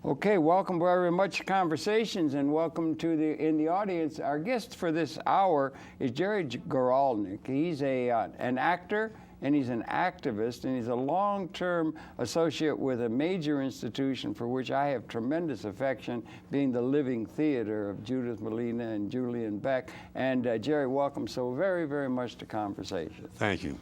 Okay, welcome very much to Conversations, and welcome to in the audience. Our guest for this hour is Jerry Goralnick. He's an actor, and he's an activist, and he's a long-term associate with a major institution for which I have tremendous affection, being the Living Theater of Judith Malina and Julian Beck. And Jerry, welcome so very, very much to Conversations. Thank you.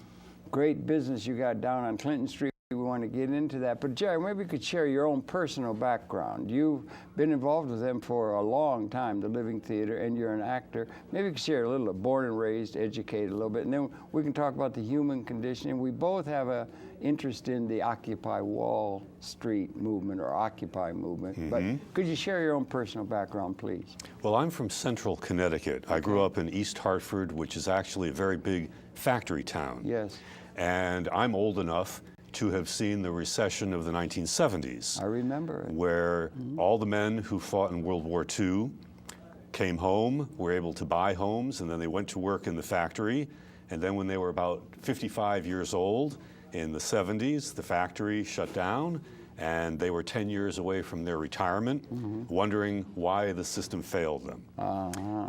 Great business you got down on Clinton Street. We want to get into that. But Jerry, maybe you could share your own personal background. You've been involved with them for a long time, the Living Theater, and you're an actor. Maybe you could share a little of born and raised, educated a little bit, and then we can talk about the human condition. And we both have an interest in the Occupy Wall Street movement or Occupy movement. Mm-hmm. But could you share your own personal background, please? Well, I'm from Central Connecticut. I grew up in East Hartford, which is actually a very big factory town. Yes. And I'm old enough to have seen the recession of the 1970s. I remember it. Where all the men who fought in World War II came home, were able to buy homes, and then they went to work in the factory. And then when they were about 55 years old, in the 70s, the factory shut down, and they were 10 years away from their retirement, wondering why the system failed them.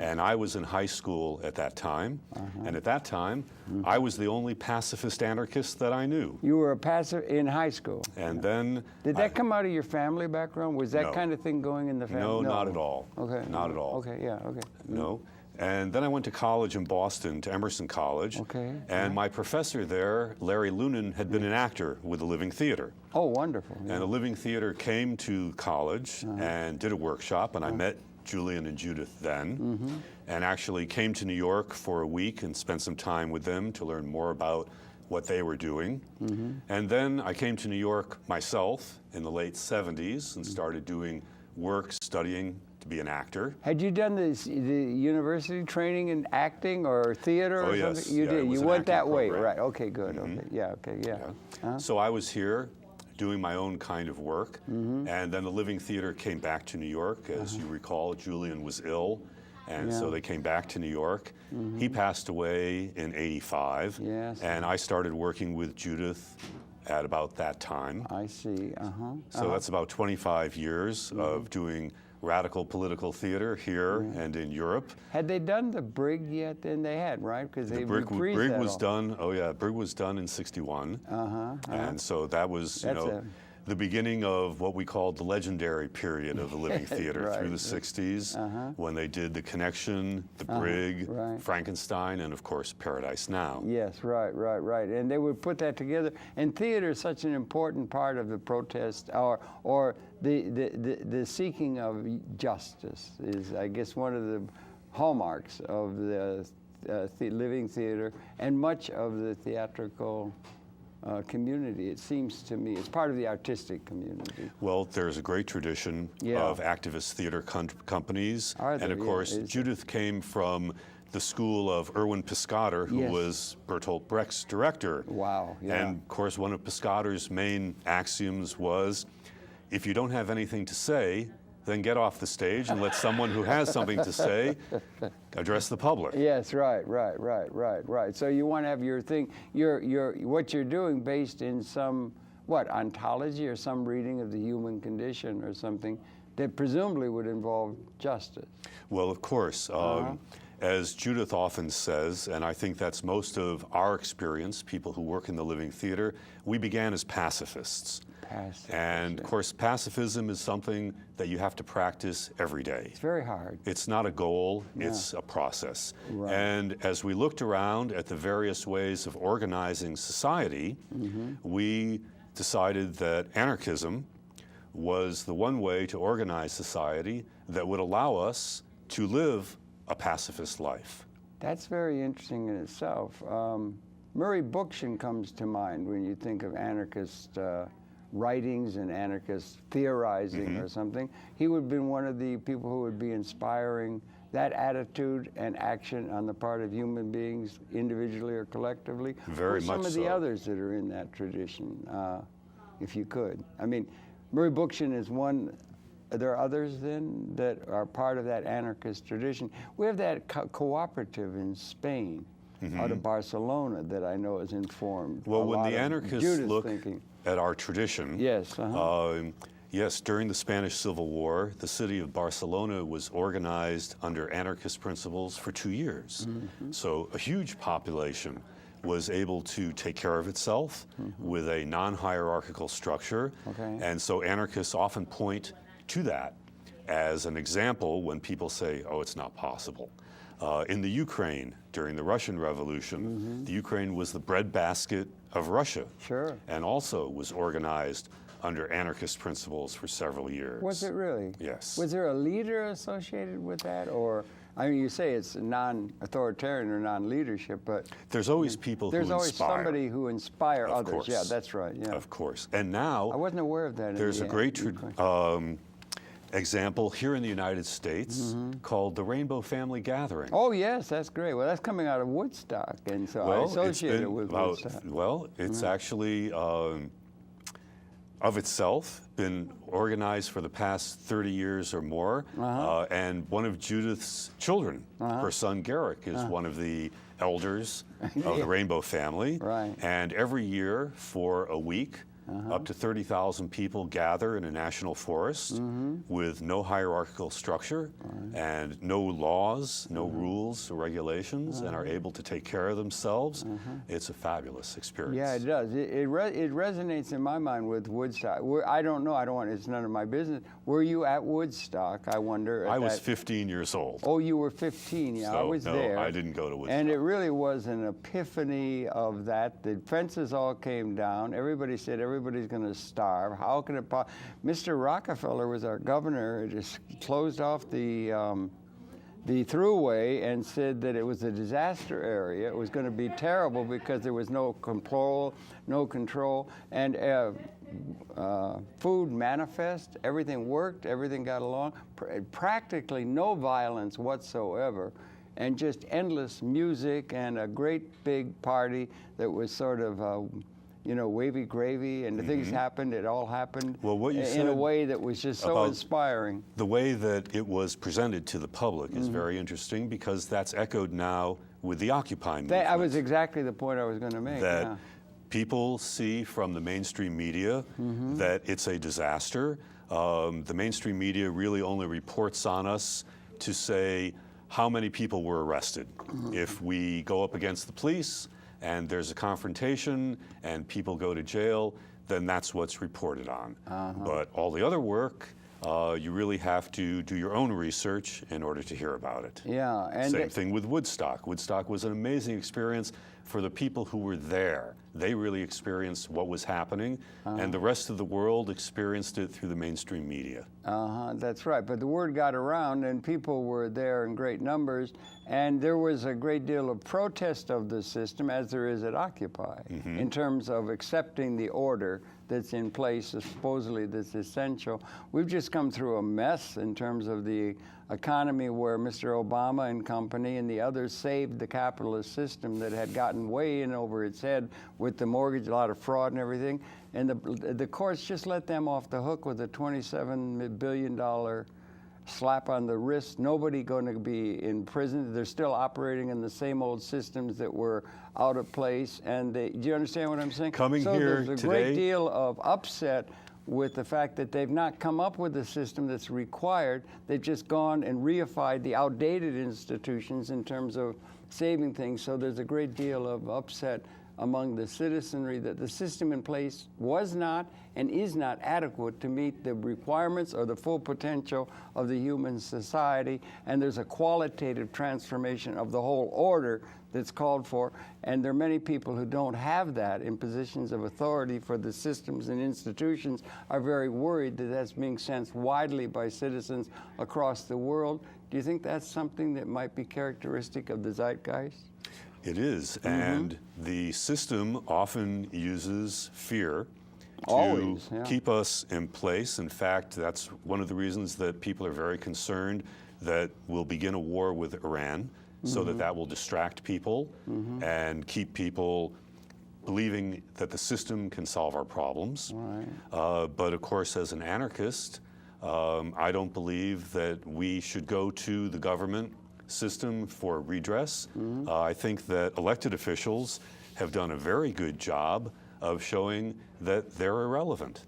And I was in high school at that time, and at that time, I was the only pacifist anarchist that I knew. You were a pacifist in high school? And then... Did that come out of your family background? Was that No. kind of thing going in the family? No, not at all. Okay. Not at all. Okay, yeah, okay. No. And then I went to college in Boston, to Emerson College. Okay. And my professor there, Larry Lunin, had been an actor with the Living Theater. Oh, wonderful. Yeah. And the Living Theater came to college and did a workshop, and I met Julian and Judith then, and actually came to New York for a week and spent some time with them to learn more about what they were doing. And then I came to New York myself in the late 70s and started doing work, studying to be an actor. Had you done the university training in acting or theater or yes. something? You Yeah, did. it was You an went that acting way, program. right? Okay, good. Okay, yeah, okay, yeah. So I was here doing my own kind of work, and then the Living Theater came back to New York. As you recall, Julian was ill, and so they came back to New York. He passed away in '85, Yes. and I started working with Judith at about that time. I see. So that's about 25 years of doing radical political theater here and in Europe. Had they done the Brig yet? Then they had, right? Because they Brig reprised that was all. done. Oh yeah, Brig was done in '61, and so that was the beginning of what we called the legendary period of the Living Theater through the '60s, when they did The Connection, The Brig, Frankenstein, and of course Paradise Now. Yes, right. And they would put that together. And theater is such an important part of the protest, or the seeking of justice is, I guess, one of the hallmarks of the Living Theater and much of the theatrical community. It seems to me it's part of the artistic community. Well, there's a great tradition of activist theater companies, and of course Judith came from the school of Erwin Piscator, who was Bertolt Brecht's director. Wow. Yeah. And of course, one of Piscator's main axioms was, if you don't have anything to say, then get off the stage and let someone who has something to say address the public. Yes, right. So you want to have your thing, what you're doing based in some, ontology or some reading of the human condition or something that presumably would involve justice. Well, of course. As Judith often says, and I think that's most of our experience, people who work in the Living Theater, we began as pacifists. And of course, pacifism is something that you have to practice every day. It's very hard. It's not a goal, it's a process. Right. And as we looked around at the various ways of organizing society, we decided that anarchism was the one way to organize society that would allow us to live a pacifist life. That's very interesting in itself. Murray Bookchin comes to mind when you think of anarchist writings and anarchist theorizing or something. He would have been one of the people who would be inspiring that attitude and action on the part of human beings, individually or collectively. Very much so. Some of the others that are in that tradition, if you could. I mean, Murray Bookchin is one. Are there others then that are part of that anarchist tradition? We have that cooperative in Spain, out of Barcelona, that I know is informed. Well, when the anarchists look at our tradition, Yes, during the Spanish Civil War, the city of Barcelona was organized under anarchist principles for 2 years. So a huge population was able to take care of itself with a non-hierarchical structure. Okay. And so anarchists often point to that as an example when people say, oh, it's not possible. In the Ukraine, during the Russian Revolution, the Ukraine was the breadbasket of Russia. Sure. And also was organized under anarchist principles for several years. Was it really? Yes. Was there a leader associated with that? Or, I mean, you say it's non-authoritarian or non-leadership, but There's always people who there's always inspire. somebody who inspire Of others. course. Yeah, that's right. Yeah. Of course. And now I wasn't aware of that. there's a in the great Ukraine. example here in the United States called the Rainbow Family Gathering. Oh yes, that's great. Well, that's coming out of Woodstock, and so I Well, associate it with Woodstock. Well, it's actually of itself been organized for the past 30 years or more. And one of Judith's children, her son Garrick, is one of the elders of the Rainbow Family. Right. And every year for a week, up to 30,000 people gather in a national forest with no hierarchical structure and no laws, no rules or regulations, and are able to take care of themselves. It's a fabulous experience. Yeah, it does. It resonates in my mind with Woodstock. I don't know. I don't want. It's none of my business. Were you at Woodstock? I wonder. I was 15 years old. Oh, you were 15. Yeah, So, I was no, there. I didn't go to Woodstock. And it really was an epiphany of that. The fences all came down. Everybody said everybody's going to starve. How can it possibly? Mr. Rockefeller was our governor. It just closed off the throughway and said that it was a disaster area. It was going to be terrible because there was no control, and food manifest. Everything worked. Everything got along. Practically no violence whatsoever, and just endless music and a great big party that was sort of. Wavy gravy, and the things happened. It all happened Well, what you in said a way that was just so about inspiring. The way that it was presented to the public is very interesting because that's echoed now with the Occupy movement. That was exactly the point I was going to make. That yeah. people see from the mainstream media that it's a disaster. The mainstream media really only reports on us to say how many people were arrested. If we go up against the police and there's a confrontation and people go to jail, then that's what's reported on. But all the other work, you really have to do your own research in order to hear about it. Yeah, and Same thing with Woodstock. Woodstock was an amazing experience for the people who were there. They really experienced what was happening, and the rest of the world experienced it through the mainstream media. That's right. But the word got around, and people were there in great numbers, and there was a great deal of protest of the system, as there is at Occupy, in terms of accepting the order that's in place, supposedly that's essential. We've just come through a mess in terms of the economy where Mr. Obama and company and the others saved the capitalist system that had gotten way in over its head with the mortgage, a lot of fraud and everything. And the courts just let them off the hook with a $27 billion slap on the wrist. Nobody going to be in prison. They're still operating in the same old systems that were out of place. And do you understand what I'm saying? Coming so here there's a today, great deal of upset with the fact that they've not come up with a system that's required. They've just gone and reified the outdated institutions in terms of saving things. So there's a great deal of upset among the citizenry that the system in place was not and is not adequate to meet the requirements or the full potential of the human society. And there's a qualitative transformation of the whole order that's called for. And there are many people who don't have that in positions of authority for the systems and institutions are very worried that that's being sensed widely by citizens across the world. Do you think that's something that might be characteristic of the zeitgeist? It is, and the system often uses fear to Always, yeah. keep us in place. In fact, that's one of the reasons that people are very concerned that we'll begin a war with Iran, so that will distract people and keep people believing that the system can solve our problems. Right. But of course, as an anarchist, I don't believe that we should go to the government system for redress. I think that elected officials have done a very good job of showing that they're irrelevant.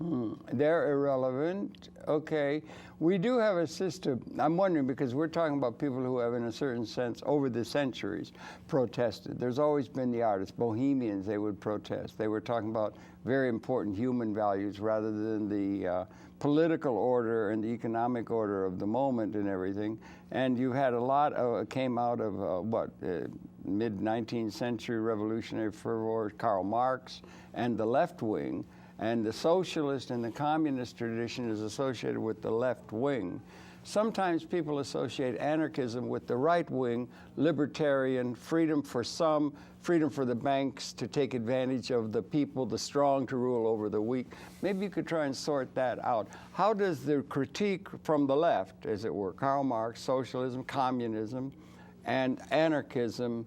They're irrelevant. Okay. We do have a system. I'm wondering, because we're talking about people who have, in a certain sense, over the centuries, protested. There's always been the artists, bohemians, they would protest. They were talking about very important human values rather than the political order and the economic order of the moment and everything. And you had a lot of, came out of mid-19th century revolutionary fervor, Karl Marx, and the left wing. And the socialist and the communist tradition is associated with the left wing. Sometimes people associate anarchism with the right wing, libertarian, freedom for some, freedom for the banks to take advantage of the people, the strong to rule over the weak. Maybe you could try and sort that out. How does the critique from the left, as it were, Karl Marx, socialism, communism, and anarchism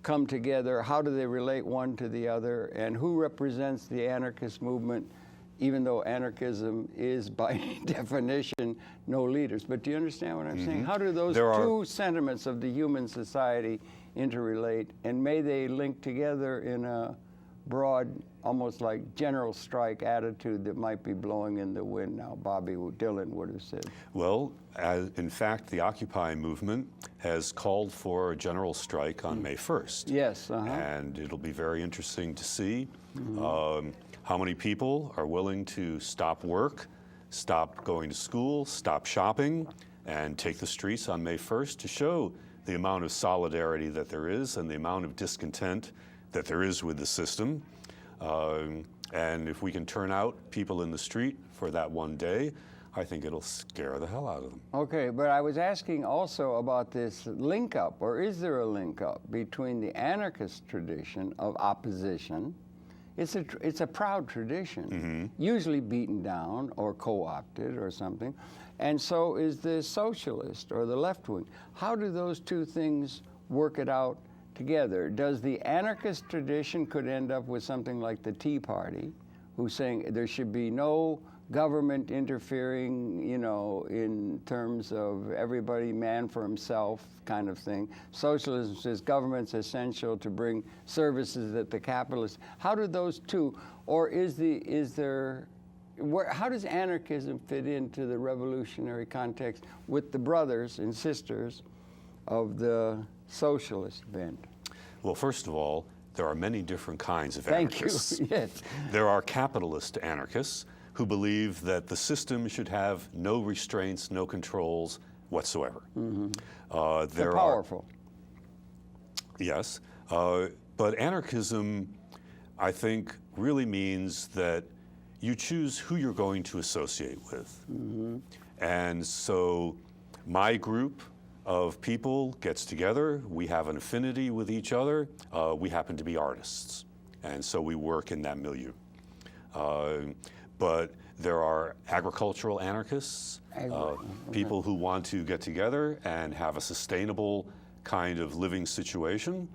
come together? How do they relate one to the other? And who represents the anarchist movement, even though anarchism is, by definition, no leaders? But do you understand what I'm saying? How do those two sentiments of the human society interrelate? And may they link together in a broad, almost like general strike attitude that might be blowing in the wind now, Bobby Dylan would have said? Well, in fact, the Occupy movement has called for a general strike on May 1st. Yes. And it'll be very interesting to see how many people are willing to stop work, stop going to school, stop shopping, and take the streets on May 1st to show the amount of solidarity that there is and the amount of discontent that there is with the system. And if we can turn out people in the street for that one day, I think it'll scare the hell out of them. Okay, but I was asking also about this link-up, or is there a link-up between the anarchist tradition of opposition? It's a proud tradition, usually beaten down or co-opted or something, and so is the socialist or the left wing. How do those two things work it out together? Does the anarchist tradition could end up with something like the Tea Party, who's saying there should be no government interfering, you know, in terms of everybody man for himself kind of thing. Socialism says government's essential to bring services that the capitalists. How do those two, or how does anarchism fit into the revolutionary context with the brothers and sisters of the socialist bent? Well, first of all, there are many different kinds of anarchists. Thank you. Yes. There are capitalist anarchists who believe that the system should have no restraints, no controls whatsoever. They're powerful. Yes. But anarchism, I think, really means that you choose who you're going to associate with. And so my group of people gets together, we have an affinity with each other, we happen to be artists, and so we work in that milieu. But there are agricultural anarchists, people who want to get together and have a sustainable kind of living situation,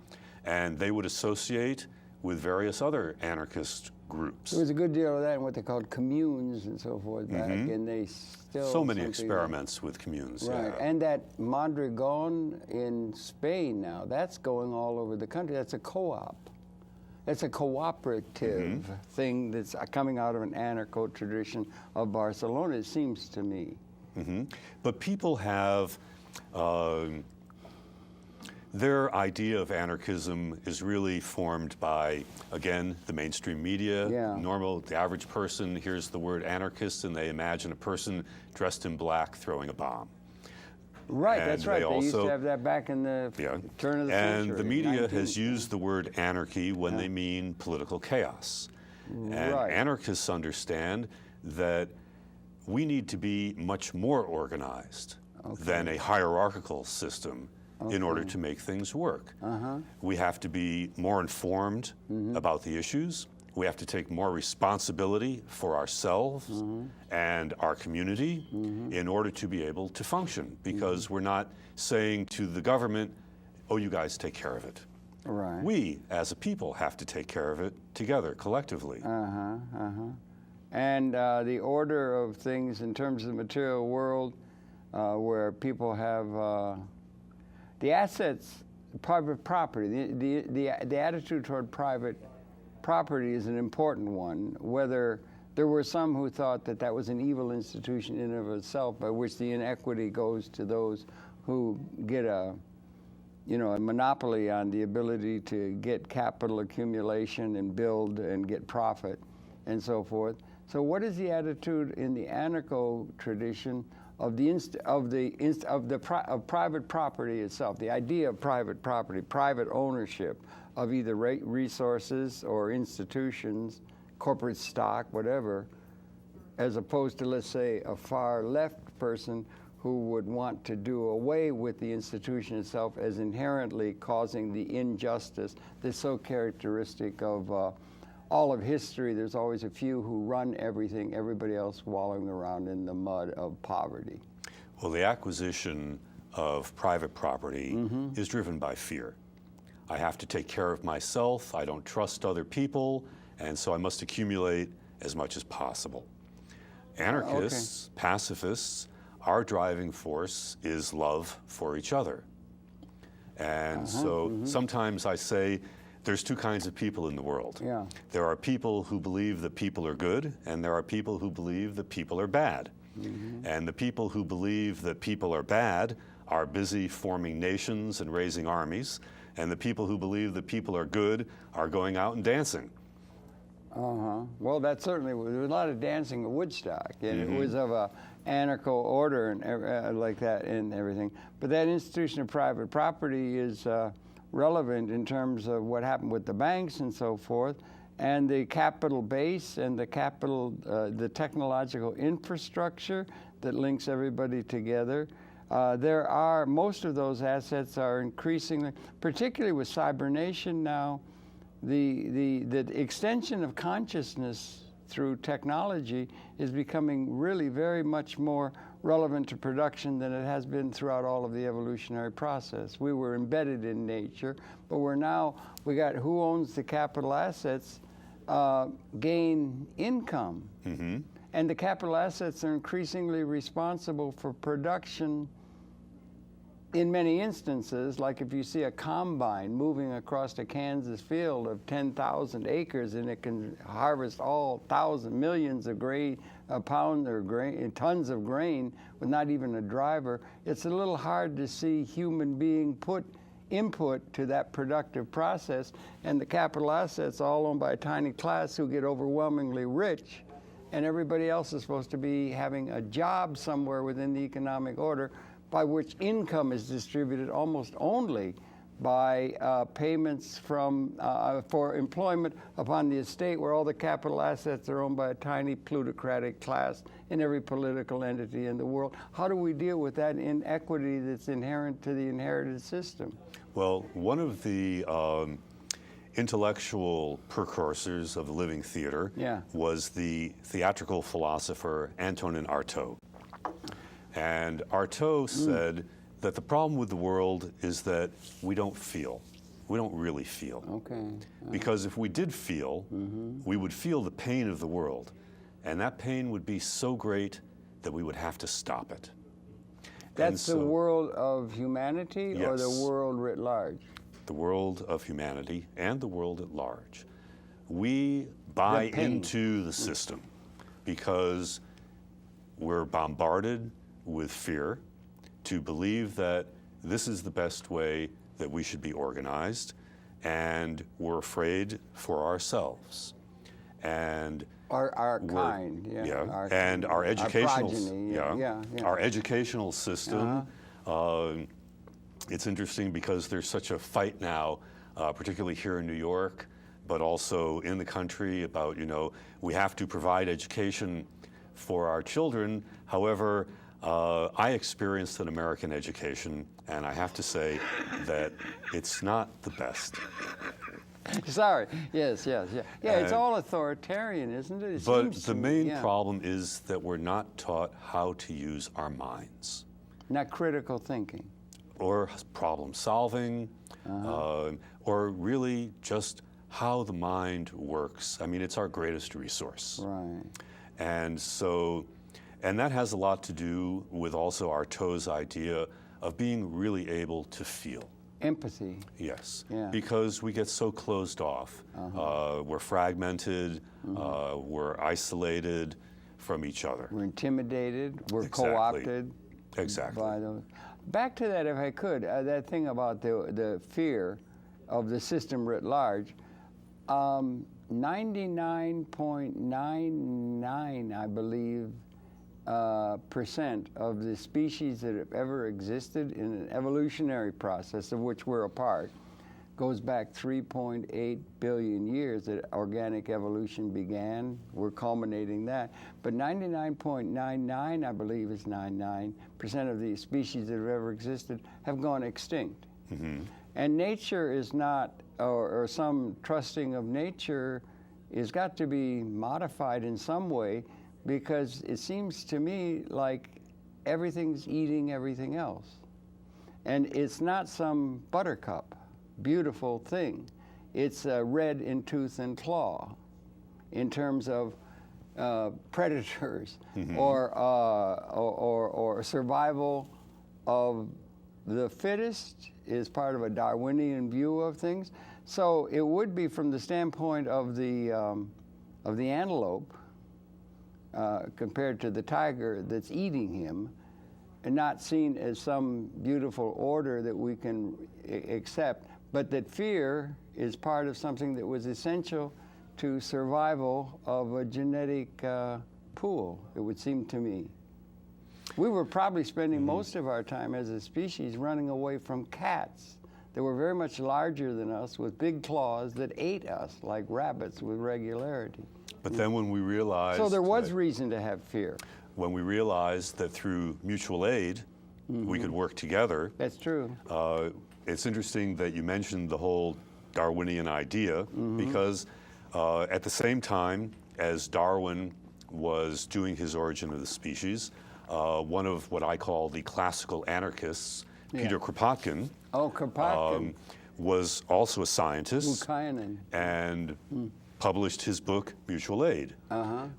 and they would associate with various other anarchist groups. There was a good deal of that in what they called communes and so forth back, and they still... So many experiments with communes. Right, yeah. and that Mondragon in Spain now, that's going all over the country. That's a co-op. It's a cooperative thing that's coming out of an anarcho tradition of Barcelona, it seems to me. But people have, their idea of anarchism is really formed by, again, the mainstream media. The average person hears the word anarchist and they imagine a person dressed in black throwing a bomb. Right, and that's right. They used to have that back in the turn of the century. And the media has used the word anarchy when they mean political chaos. And anarchists understand that we need to be much more organized than a hierarchical system in order to make things work. We have to be more informed about the issues. We have to take more responsibility for ourselves and our community in order to be able to function, because we're not saying to the government, oh, you guys take care of it. We, as a people, have to take care of it together, collectively. And the order of things in terms of the material world, where people have the assets, private property, the attitude toward private property is an important one, whether there were some who thought that that was an evil institution in and of itself, by which the inequity goes to those who get a monopoly on the ability to get capital accumulation and build and get profit and so forth. So what is the attitude in the anarcho tradition of private property itself, the idea of private property, private ownership of either resources or institutions, corporate stock, whatever, as opposed to, let's say, a far left person who would want to do away with the institution itself as inherently causing the injustice that's so characteristic of all of history. There's always a few who run everything, everybody else wallowing around in the mud of poverty. Well, the acquisition of private property is driven by fear. I have to take care of myself, I don't trust other people, and so I must accumulate as much as possible. Anarchists, pacifists, our driving force is love for each other. And so sometimes I say there's two kinds of people in the world. Yeah. There are people who believe that people are good, and there are people who believe that people are bad. And the people who believe that people are bad are busy forming nations and raising armies, and the people who believe that people are good are going out and dancing. Well, that certainly was. There was a lot of dancing at Woodstock, and it was of a anarcho order and like that and everything. But that institution of private property is relevant in terms of what happened with the banks and so forth, and the capital base and the capital, the technological infrastructure that links everybody together. Most of those assets are increasingly, particularly with cybernation now, the extension of consciousness through technology is becoming really very much more relevant to production than it has been throughout all of the evolutionary process. We were embedded in nature, but we got who owns the capital assets gain income. And the capital assets are increasingly responsible for production in many instances, like if you see a combine moving across a Kansas field of 10,000 acres and it can harvest all millions of pounds or tons of grain with not even a driver, it's a little hard to see human being put input to that productive process, and the capital assets all owned by a tiny class who get overwhelmingly rich, and everybody else is supposed to be having a job somewhere within the economic order, by which income is distributed almost only by payments for employment upon the estate, where all the capital assets are owned by a tiny plutocratic class in every political entity in the world. How do we deal with that inequity that's inherent to the inherited system? Well, one of the intellectual precursors of the living theater was the theatrical philosopher Antonin Artaud. And Artaud said that the problem with the world is that we don't feel. We don't really feel. Okay. Because if we did feel, we would feel the pain of the world. And that pain would be so great that we would have to stop it. That's the world of humanity, yes, or the world writ large? The world of humanity and the world at large. We buy into the system because we're bombarded with fear to believe that this is the best way that we should be organized, and we're afraid for ourselves. And our kind, and our educational, progeny, our educational system. It's interesting because there's such a fight now, particularly here in New York, but also in the country about, we have to provide education for our children. However, I experienced an American education, and I have to say that it's not the best. Sorry. Yes. Yeah, it's all authoritarian, isn't it? But the main problem is that we're not taught how to use our minds. Not critical thinking. Or problem solving, or really just how the mind works. I mean, it's our greatest resource. Right. And so, and that has a lot to do with also Artaud's idea of being really able to feel. Empathy. Yes, Yeah. because we get so closed off. We're fragmented, we're isolated from each other. We're intimidated. We're Exactly. co-opted. Exactly. By those. Back to that, if I could, that thing about the fear of the system writ large. 99.99, I believe, percent of the species that have ever existed in an evolutionary process, of which we're a part, goes back 3.8 billion years that organic evolution began. We're culminating that. But 99.99, I believe is 99% of the species that have ever existed have gone extinct. And nature is not, or some trusting of nature has got to be modified in some way, because it seems to me like everything's eating everything else. And it's not some buttercup, beautiful thing. It's red in tooth and claw in terms of predators or survival of the fittest is part of a Darwinian view of things. So it would be from the standpoint of the antelope compared to the tiger that's eating him, and not seen as some beautiful order that we can accept, but that fear is part of something that was essential to survival of a genetic pool, it would seem to me. We were probably spending most of our time as a species running away from cats that were very much larger than us with big claws that ate us like rabbits with regularity. But then when we realized... So there was reason to have fear. When we realized that through mutual aid, we could work together. That's true. It's interesting that you mentioned the whole Darwinian idea, because at the same time as Darwin was doing his Origin of the Species, one of what I call the classical anarchists, Peter Kropotkin, was also a scientist and published his book, Mutual Aid,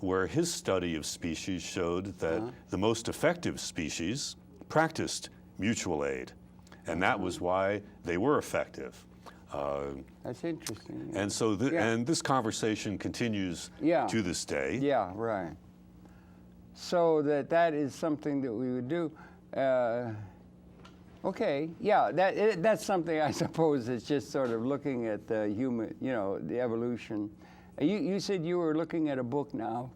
where his study of species showed that the most effective species practiced mutual aid, and that was why they were effective. That's interesting. And so, and this conversation continues to this day. Yeah, right. So that is something that we would do. Okay, yeah, that's something I suppose is just sort of looking at the human, the evolution. You said you were looking at a book now.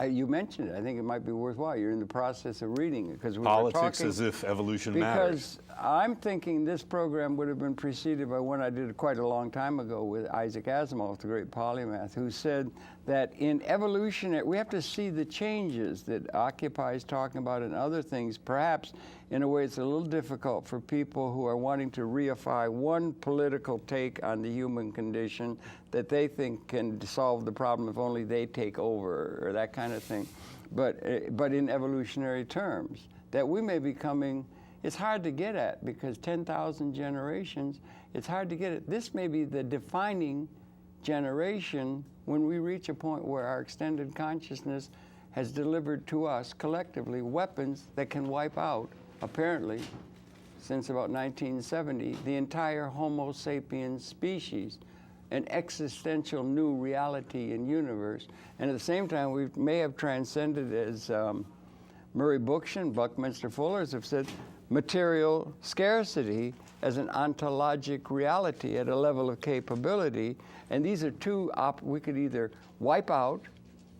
You mentioned it. I think it might be worthwhile. You're in the process of reading it because Politics as if evolution matters. Because I'm thinking this program would have been preceded by one I did quite a long time ago with Isaac Asimov, the great polymath, who said that in evolutionary, we have to see the changes that Occupy is talking about and other things. Perhaps in a way it's a little difficult for people who are wanting to reify one political take on the human condition that they think can solve the problem if only they take over, or that kind of thing. But in evolutionary terms, that we may be coming, it's hard to get at because 10,000 generations, it's hard to get at. This may be the defining generation when we reach a point where our extended consciousness has delivered to us collectively weapons that can wipe out, apparently, since about 1970, the entire Homo sapiens species, an existential new reality and universe. And at the same time, we may have transcended, as Murray Bookchin and Buckminster Fullers have said, material scarcity as an ontologic reality at a level of capability. And these are two, we could either wipe out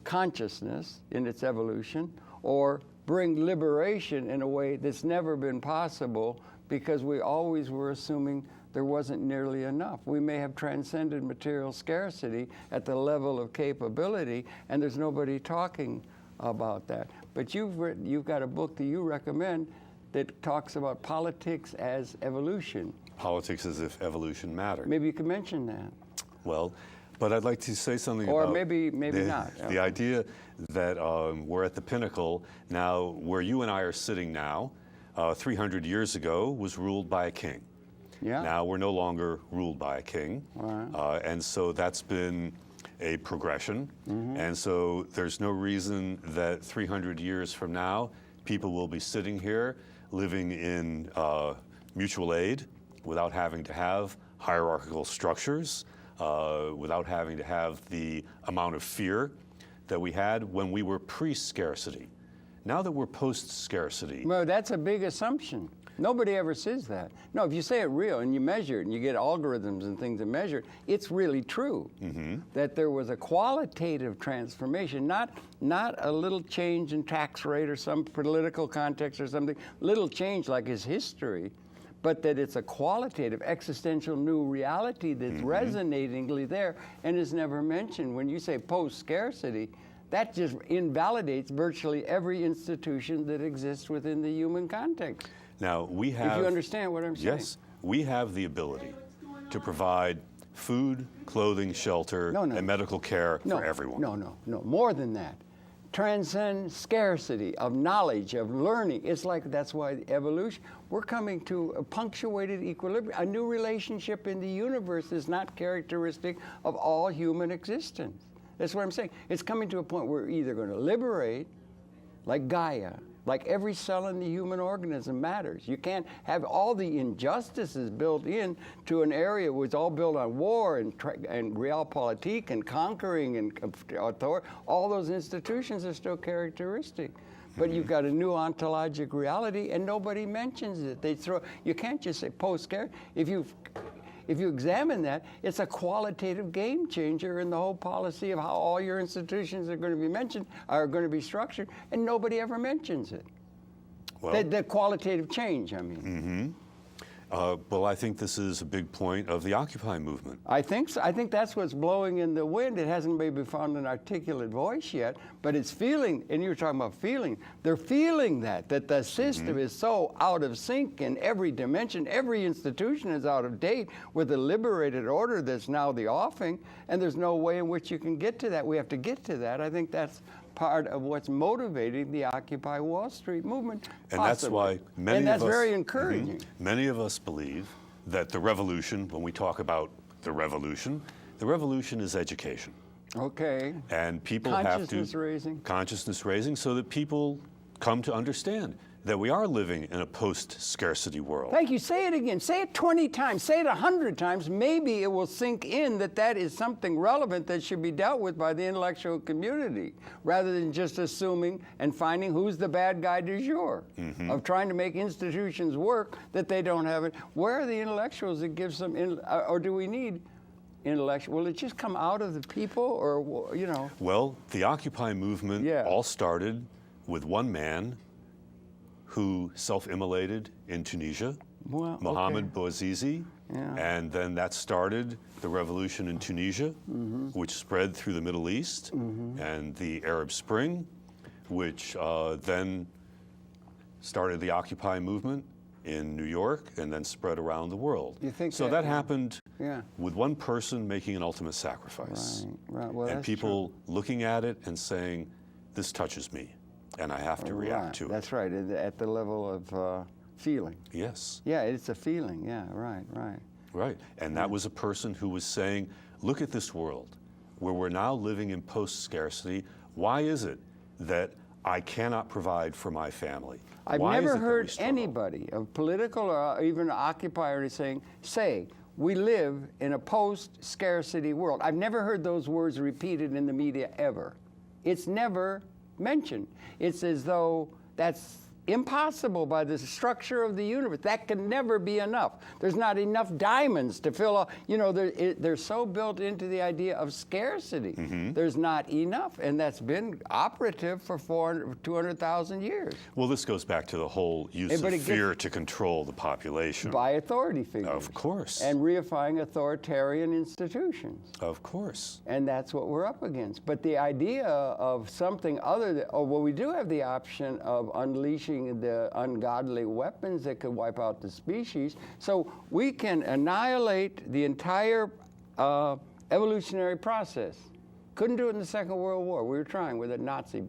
consciousness in its evolution or bring liberation in a way that's never been possible because we always were assuming there wasn't nearly enough. We may have transcended material scarcity at the level of capability, and there's nobody talking about that. But you've got a book that you recommend that talks about politics as evolution. Politics as if evolution mattered. Maybe you could mention that. Well, but I'd like to say something or about maybe not. The idea that we're at the pinnacle now, where you and I are sitting now, 300 years ago was ruled by a king. Yeah. Now we're no longer ruled by a king. Right. And so that's been a progression. And so there's no reason that 300 years from now, people will be sitting here living in mutual aid, without having to have hierarchical structures, without having to have the amount of fear that we had when we were pre-scarcity. Now that we're post-scarcity. Well, that's a big assumption. Nobody ever says that. No, if you say it real and you measure it and you get algorithms and things to measure it, it's really true that there was a qualitative transformation, not a little change in tax rate or some political context or something, little change like his history, but that it's a qualitative, existential new reality that's resonatingly there and is never mentioned. When you say post-scarcity, that just invalidates virtually every institution that exists within the human context. Now, we have... If you understand what I'm saying. Yes, we have the ability to provide food, clothing, shelter, and medical care for everyone. No, more than that. Transcend scarcity of knowledge, of learning. It's like, that's why evolution, we're coming to a punctuated equilibrium. A new relationship in the universe is not characteristic of all human existence. That's what I'm saying. It's coming to a point where we're either going to liberate, like Gaia, like every cell in the human organism matters. You can't have all the injustices built in to an area where it's all built on war and realpolitik and conquering and authority. All those institutions are still characteristic. But you've got a new ontologic reality and nobody mentions it. You can't just say post-scarcity. If you examine that, it's a qualitative game changer in the whole policy of how all your institutions are going to be mentioned, are going to be structured, and nobody ever mentions it. Well, the qualitative change, I mean. Well, I think this is a big point of the Occupy movement. I think so. I think that's what's blowing in the wind. It hasn't maybe found an articulate voice yet, but it's feeling, and you were talking about feeling, they're feeling that the system is so out of sync in every dimension. Every institution is out of date with the liberated order that's now the offing, and there's no way in which you can get to that. We have to get to that. I think that's part of what's motivating the Occupy Wall Street movement. And that's why many of us... And that's very encouraging. Many of us believe that the revolution, when we talk about the revolution is education. Okay. And people have to... Consciousness-raising. Consciousness-raising so that people come to understand that we are living in a post-scarcity world. Thank you. Say it again. Say it 20 times. Say it 100 times. Maybe it will sink in that that is something relevant that should be dealt with by the intellectual community, rather than just assuming and finding who's the bad guy du jour, of trying to make institutions work that they don't have it. Where are the intellectuals that give some, or do we need intellectual? Will it just come out of the people, or, you know? Well, the Occupy movement all started with one man who self-immolated in Tunisia, Mohamed Bouazizi, and then that started the revolution in Tunisia, which spread through the Middle East, and the Arab Spring, which then started the Occupy movement in New York and then spread around the world. You think so that happened with one person making an ultimate sacrifice. Right. Well, and people looking at it and saying, this touches me, and I have to react to it. That's right, at the level of feeling. Yes. Yeah, it's a feeling, right. Right, and that was a person who was saying, look at this world, where we're now living in post-scarcity. Why is it that I cannot provide for my family? I've never heard anybody, of political or even occupier, say, we live in a post-scarcity world. I've never heard those words repeated in the media ever. It's never mentioned. It's as though that's impossible by the structure of the universe. That can never be enough. There's not enough diamonds to fill up. You know, they're so built into the idea of scarcity. There's not enough, and that's been operative for 200,000 years. Well, this goes back to the whole use of fear to control the population. By authority figures. Of course. And reifying authoritarian institutions. Of course. And that's what we're up against. But the idea of something other than, we do have the option of unleashing the ungodly weapons that could wipe out the species. So we can annihilate the entire evolutionary process. Couldn't do it in the Second World War. We were trying with the Nazi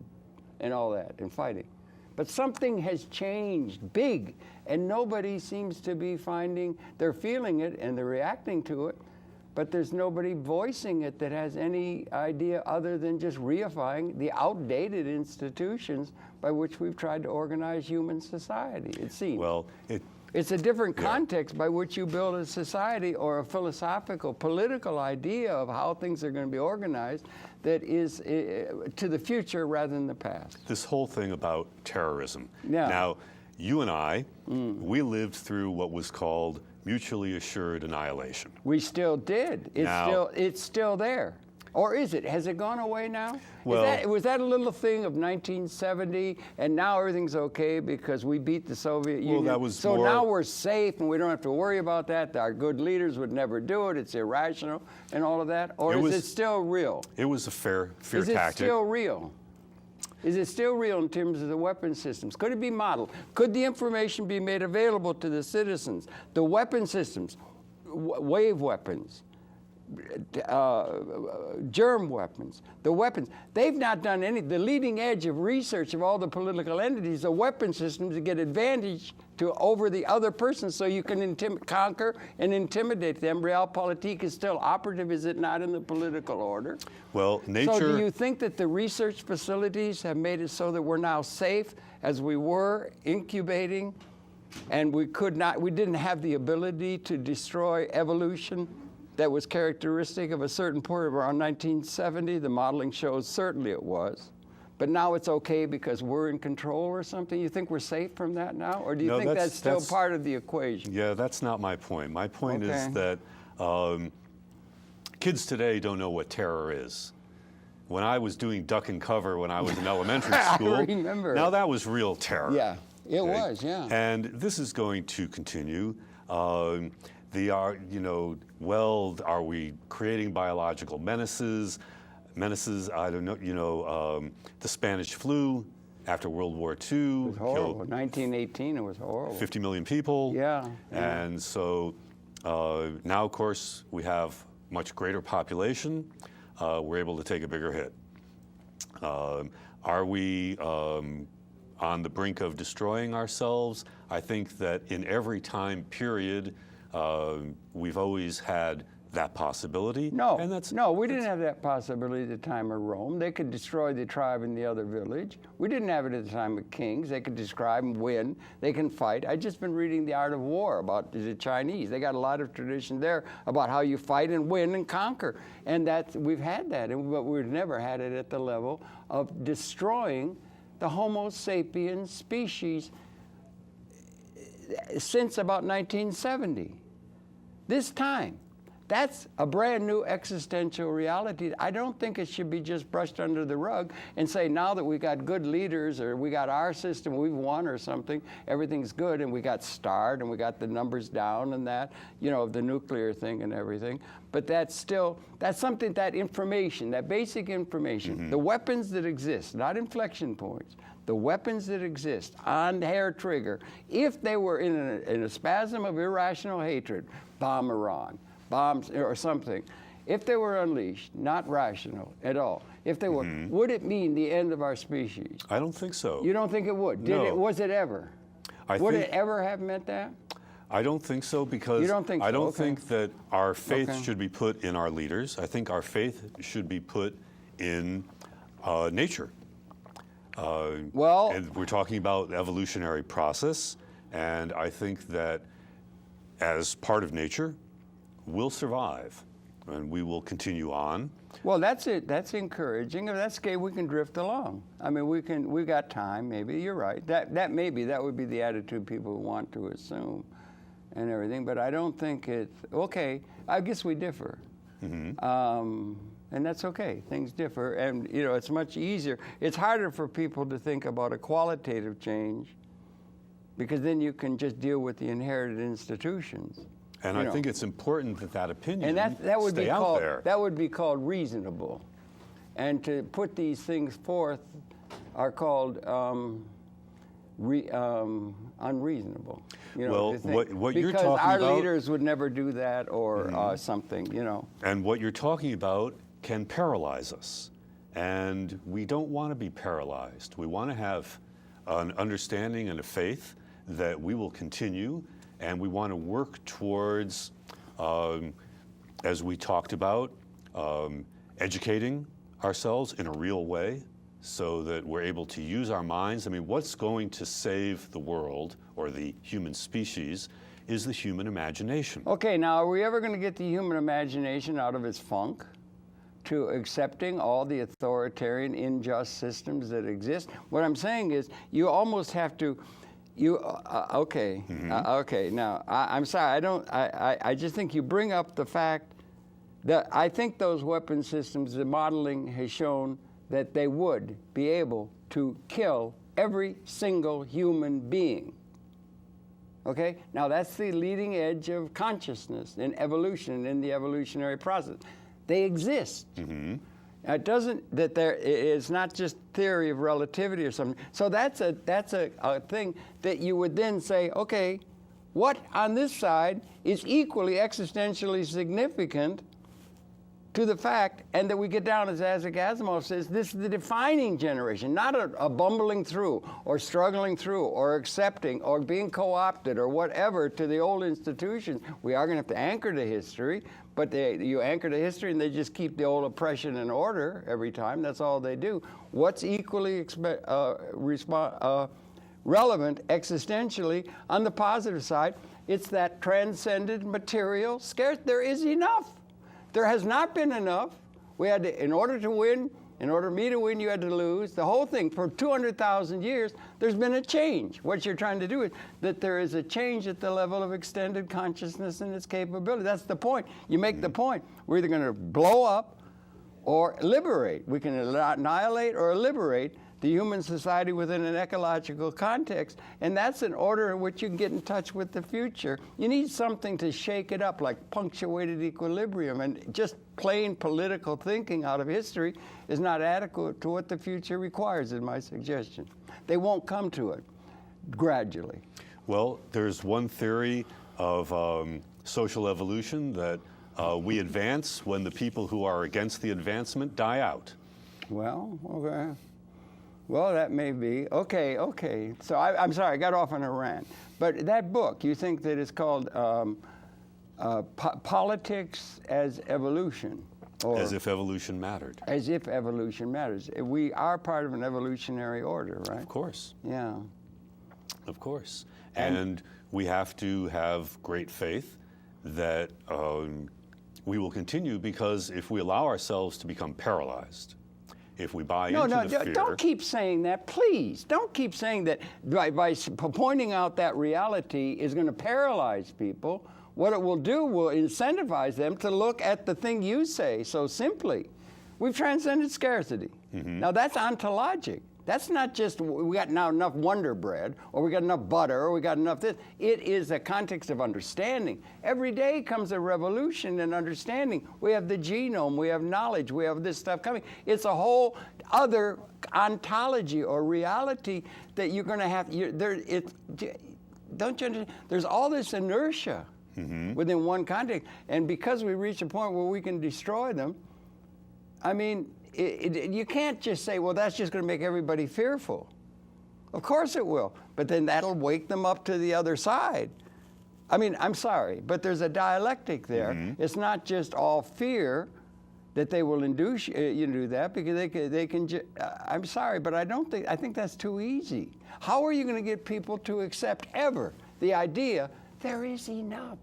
and all that and fighting. But something has changed big, and nobody seems to be finding, they're feeling it and they're reacting to it, but there's nobody voicing it that has any idea other than just reifying the outdated institutions by which we've tried to organize human society, it seems. Well, It's a different context by which you build a society or a philosophical, political idea of how things are going to be organized that is to the future rather than the past. This whole thing about terrorism. Yeah. Now, you and I, we lived through what was called mutually assured annihilation. We still did. It's still there. Or is it? Has it gone away now? Well, Was that a little thing of 1970, and now everything's okay because we beat the Soviet Union? that was so more, now we're safe and we don't have to worry about that. Our good leaders would never do it. It's irrational and all of that. Or is it still real? It was a fear tactic. Is it still real? Is it still real in terms of the weapon systems? Could it be modeled? Could the information be made available to the citizens? The weapon systems, wave weapons, germ weapons, the weapons. They've not done any. The leading edge of research of all the political entities, the weapon systems to get advantage over the other person so you can conquer and intimidate them. Realpolitik is still operative, is it not, in the political order? Well, nature... So do you think that the research facilities have made it so that we're now safe as we were incubating and we didn't have the ability to destroy evolution that was characteristic of a certain point around 1970? The modeling shows certainly it was. But now it's okay because we're in control or something? You think we're safe from that now? Or do you think that's still part of the equation? Yeah, that's not my point. My point is that kids today don't know what terror is. When I was doing duck and cover when I was in elementary school, I remember. Now that was real terror. Yeah, it was, yeah. And this is going to continue. Are we creating biological menaces? I don't know, the Spanish flu after World War II. It was horrible. 1918, it was horrible. 50 million people. Yeah. And so now, of course, we have much greater population. We're able to take a bigger hit. Are we on the brink of destroying ourselves? I think that in every time period, we've always had that possibility. No, we didn't have that possibility at the time of Rome. They could destroy the tribe in the other village. We didn't have it at the time of kings. They could describe and win. They can fight. I've just been reading The Art of War about the Chinese. They got a lot of tradition there about how you fight and win and conquer. And we've had that, but we've never had it at the level of destroying the Homo sapiens species since about 1970. This time. That's a brand new existential reality. I don't think it should be just brushed under the rug and say now that we got good leaders or we got our system, we've won or something, everything's good and we got starred and we got the numbers down and that, the nuclear thing and everything. But that's something, that information, that basic information, the weapons that exist, not inflection points, the weapons that exist on the hair trigger, if they were in a spasm of irrational hatred, bomb Iran. Bombs or something, if they were unleashed, not rational at all, if they were, would it mean the end of our species? I don't think so. You don't think it would? No. Was it ever? Would it ever have meant that? I don't think so because you don't think so? I don't think that our faith should be put in our leaders. I think our faith should be put in nature. And we're talking about the evolutionary process, and I think that as part of nature, we'll survive, and we will continue on. Well, that's it. That's encouraging. If that's okay, we can drift along. I mean, we got time. Maybe you're right. That would be the attitude people want to assume, and everything. But I don't think it's okay. I guess we differ, and that's okay. Things differ, and it's much easier. It's harder for people to think about a qualitative change, because then you can just deal with the inherited institutions. And I think it's important that opinion and that would stay be out there. That would be called reasonable. And to put these things forth are called unreasonable. Well, what you're talking about... Because our leaders would never do that or something, And what you're talking about can paralyze us. And we don't want to be paralyzed. We want to have an understanding and a faith that we will continue. And we want to work towards, as we talked about, educating ourselves in a real way, so that we're able to use our minds. I mean, what's going to save the world or the human species is the human imagination. Okay, now are we ever going to get the human imagination out of its funk to accepting all the authoritarian, unjust systems that exist? What I'm saying is you almost have to, okay, now I'm sorry, I just think you bring up the fact that I think those weapon systems, the modeling has shown that they would be able to kill every single human being. Okay? Now that's the leading edge of consciousness and evolution in the evolutionary process. They exist. Now, it doesn't, that there is not just theory of relativity or something. So that's a thing that you would then say, okay, what on this side is equally existentially significant to the fact, and that we get down, as Isaac Asimov says, this is the defining generation, not a bumbling through or struggling through or accepting or being co-opted or whatever to the old institutions. We are going to have to anchor to history, but you anchor to history and they just keep the old oppression in order every time. That's all they do. What's equally relevant existentially on the positive side, it's that transcendent material scarce. There is enough. There has not been enough. We had to, in order to win, in order for me to win, you had to lose. The whole thing, for 200,000 years, there's been a change. What you're trying to do is that there is a change at the level of extended consciousness and its capability. That's the point. You make the point. We're either going to blow up or liberate. We can annihilate or liberate the human society within an ecological context, and that's an order in which you can get in touch with the future. You need something to shake it up, like punctuated equilibrium, and just plain political thinking out of history is not adequate to what the future requires, is my suggestion. They won't come to it gradually. Well, there's one theory of social evolution that we advance when the people who are against the advancement die out. Well, okay. Well, that may be. Okay. So I'm sorry, I got off on a rant. But that book, you think that it's called Politics as Evolution? Or as if evolution mattered. As if evolution matters. We are part of an evolutionary order, right? Of course. Yeah. Of course. And we have to have great faith that we will continue, because if we allow ourselves to become paralyzed, if we buy into the fear... Don't keep saying that, please. Don't keep saying that by pointing out that reality is going to paralyze people. What it will do will incentivize them to look at the thing you say so simply. We've transcended scarcity. Now that's ontologic. That's not just we got now enough Wonder Bread, or we got enough butter, or we got enough this. It is a context of understanding. Every day comes a revolution in understanding. We have the genome, we have knowledge, we have this stuff coming. It's a whole other ontology or reality that you're going to have. Don't you understand? There's all this inertia within one context, and because we reach a point where we can destroy them, I mean, you can't just say, well, that's just going to make everybody fearful. Of course it will, but then that'll wake them up to the other side. I mean, I'm sorry, but there's a dialectic there. It's not just all fear that they will induce you to do that, because they can I'm sorry, but I think that's too easy. How are you going to get people to accept ever the idea there is enough?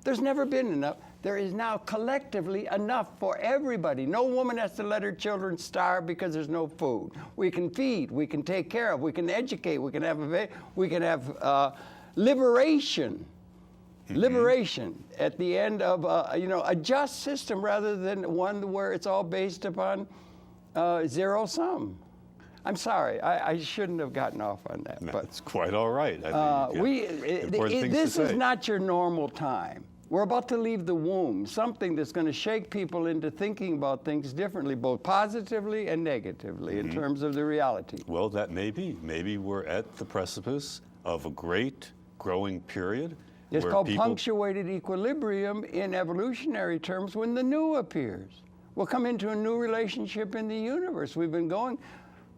There's never been enough. There is now collectively enough for everybody. No woman has to let her children starve because there's no food. We can feed, we can take care of, we can educate, we can have liberation. Liberation at the end of a just system, rather than one where it's all based upon zero sum. I'm sorry, I shouldn't have gotten off on that. No, but it's quite all right. This is not your normal time. We're about to leave the womb, something that's going to shake people into thinking about things differently, both positively and negatively, in terms of the reality. Well, that may be. Maybe we're at the precipice of a great growing period. It's called punctuated equilibrium in evolutionary terms, when the new appears. We'll come into a new relationship in the universe. We've been going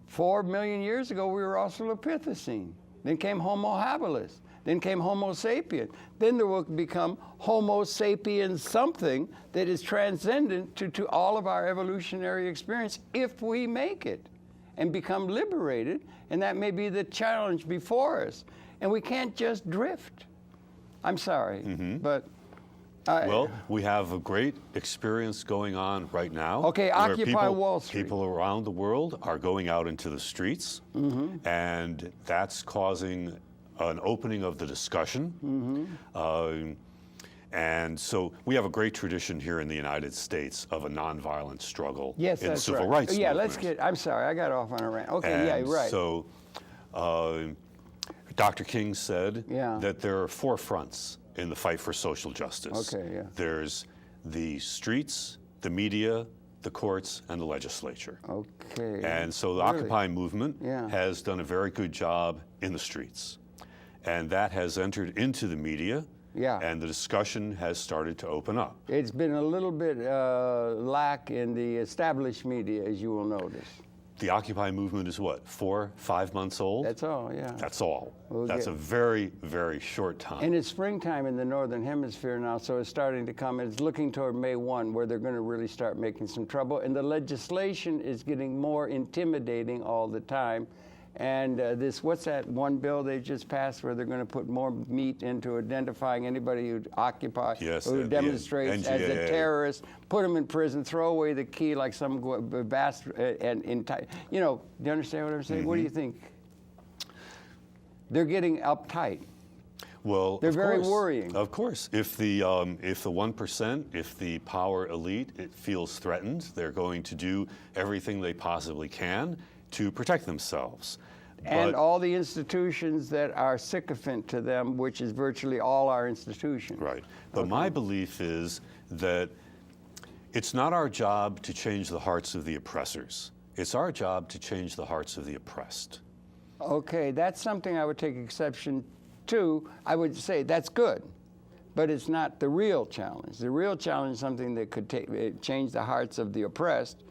4 million years ago, we were Australopithecine. Then came Homo habilis. Then came Homo sapien. Then there will become Homo sapiens something that is transcendent to all of our evolutionary experience, if we make it. and become liberated, and that may be the challenge before us. And we can't just drift. I'm sorry, but... well, we have a great experience going on right now. Okay, where Occupy Wall Street. People around the world are going out into the streets, and that's causing an opening of the discussion. And so we have a great tradition here in the United States of a nonviolent struggle in the civil rights Yeah, movement. I'm sorry, I got off on a rant. Okay, And yeah, right. so Dr. King said that there are 4 fronts in the fight for social justice. Okay, yeah. There's the streets, the media, the courts, and the legislature. Okay. And so the Occupy movement has done a very good job in the streets. And that has entered into the media, and the discussion has started to open up. It's been a little bit lack in the established media, as you will notice. The Occupy movement is what, 4, 5 months old? That's all, yeah. That's all. That's a very, very short time. And it's springtime in the Northern Hemisphere now, so it's starting to come. It's looking toward May 1, where they're going to really start making some trouble. And the legislation is getting more intimidating all the time. And what's that one bill they just passed where they're going to put more meat into identifying anybody who who demonstrates as a terrorist, put them in prison, throw away the key like some bastard, you know, do you understand what I'm saying? What do you think? They're getting uptight. Well, they're very worrying. Of course, if the 1%, if the power elite, it feels threatened, they're going to do everything they possibly can to protect themselves. And all the institutions that are sycophant to them, which is virtually all our institutions. Right. But my belief is that it's not our job to change the hearts of the oppressors. It's our job to change the hearts of the oppressed. Okay, that's something I would take exception to. I would say that's good, but it's not the real challenge. The real challenge is something that could change the hearts of the oppressed,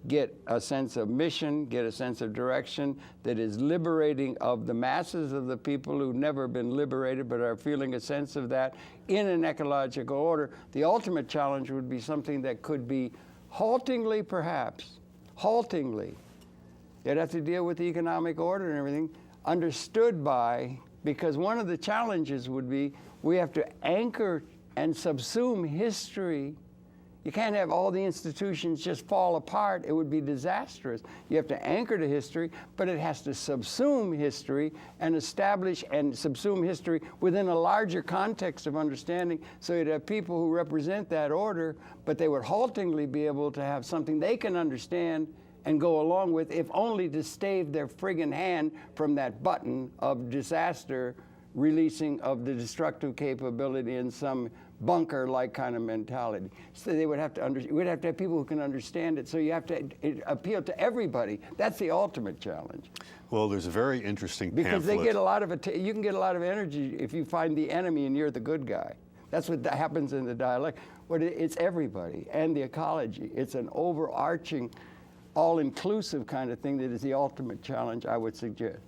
get a sense of mission, get a sense of direction that is liberating of the masses of the people who've never been liberated but are feeling a sense of that in an ecological order. The ultimate challenge would be something that could be haltingly, perhaps, you'd have to deal with the economic order and everything, understood by, because one of the challenges would be we have to anchor and subsume history. You can't have all the institutions just fall apart. It would be disastrous. You have to anchor to history, but it has to subsume history and establish and subsume history within a larger context of understanding. So you'd have people who represent that order, but they would haltingly be able to have something they can understand and go along with, if only to stave their friggin' hand from that button of disaster releasing of the destructive capability in some bunker-like kind of mentality. So they would have to we'd have to have people who can understand it. So you have to appeal to everybody. That's the ultimate challenge. Well, there's a very interesting pamphlet. Because they get a lot of you can get a lot of energy if you find the enemy and you're the good guy. That's what happens in the dialect. But it's everybody and the ecology. It's an overarching, all-inclusive kind of thing that is the ultimate challenge, I would suggest.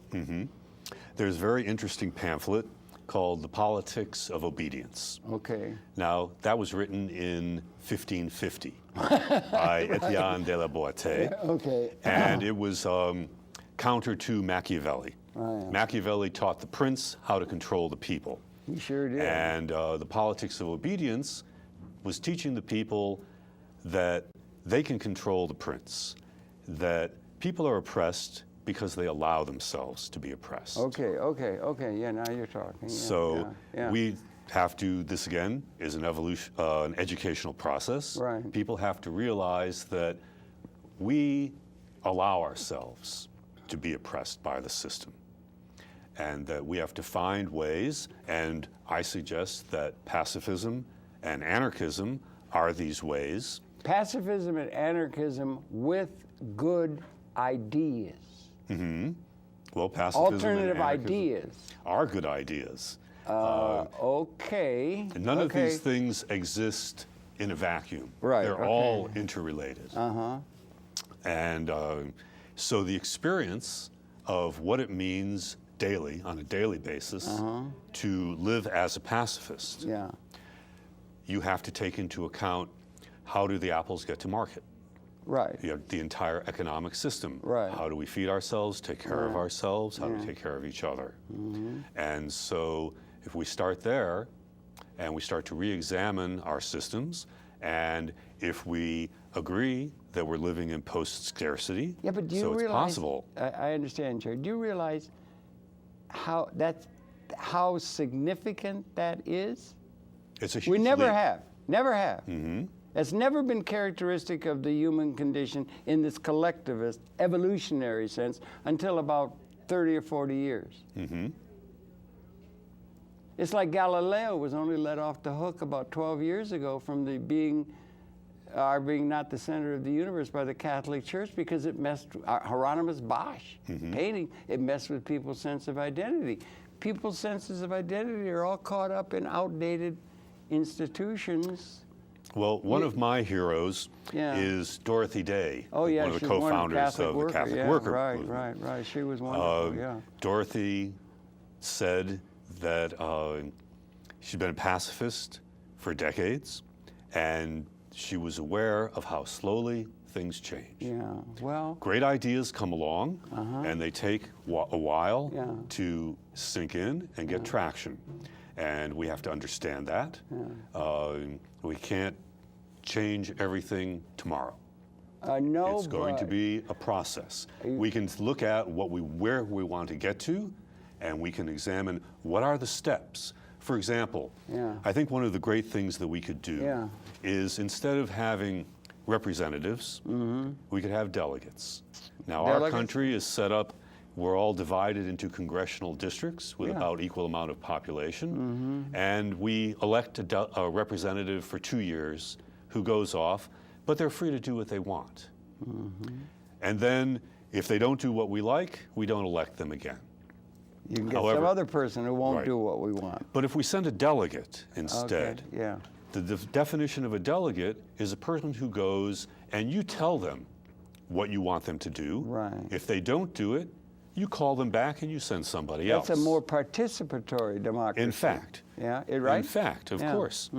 There's a very interesting pamphlet called The Politics of Obedience. Okay. Now, that was written in 1550 by Etienne de la Boétie. Okay. And it was counter to Machiavelli. Oh, yeah. Machiavelli taught the prince how to control the people. He sure did. And The Politics of Obedience was teaching the people that they can control the prince, that people are oppressed because they allow themselves to be oppressed. Okay, yeah, now you're talking. Yeah, So yeah. we have to, this again is an an educational process. Right. People have to realize that we allow ourselves to be oppressed by the system, and that we have to find ways, and I suggest that pacifism and anarchism are these ways. Pacifism and anarchism with good ideas. Well, pacifism Alternative and anarchism ideas. are good ideas. Okay. None of these things exist in a vacuum. Right, They're okay. all interrelated. And so the experience of what it means daily, on a daily basis, to live as a pacifist, Yeah. you have to take into account, how do the apples get to market? Right. You know, the entire economic system. Right. How do we feed ourselves, take care of ourselves, how do we take care of each other? And so if we start there and we start to re-examine our systems, and if we agree that we're living in post-scarcity, Yeah, but do you so realize, it's possible. I understand, Jerry. Do you realize how significant that is? It's a huge We never leap. have. Never have. That's never been characteristic of the human condition in this collectivist, evolutionary sense until about 30 or 40 years. It's like Galileo was only let off the hook about 12 years ago from the being not the center of the universe by the Catholic Church because it messed, Hieronymus Bosch painting, it messed with people's sense of identity. People's senses of identity are all caught up in outdated institutions. Well, one of my heroes is Dorothy Day, Oh, yeah, one of the she's co-founders of the Catholic Worker movement. Right. She was wonderful, Dorothy said that she'd been a pacifist for decades, and she was aware of how slowly things change. Yeah, well. Great ideas come along, and they take a while to sink in and get traction. And we have to understand that. We can't change everything tomorrow. No, It's going to be a process. We can look at where we want to get to, and we can examine what are the steps. For example, I think one of the great things that we could do is instead of having representatives, we could have delegates. Now, our country is set up, we're all divided into congressional districts with about equal amount of population, and we elect a representative for 2 years who goes off, but they're free to do what they want. And then, if they don't do what we like, we don't elect them again. You can get some other person who won't do what we want. But if we send a delegate instead, Okay, the definition of a delegate is a person who goes and you tell them what you want them to do. Right. If they don't do it, you call them back and you send somebody else. That's a more participatory democracy. In fact. Yeah, right? In fact, of course.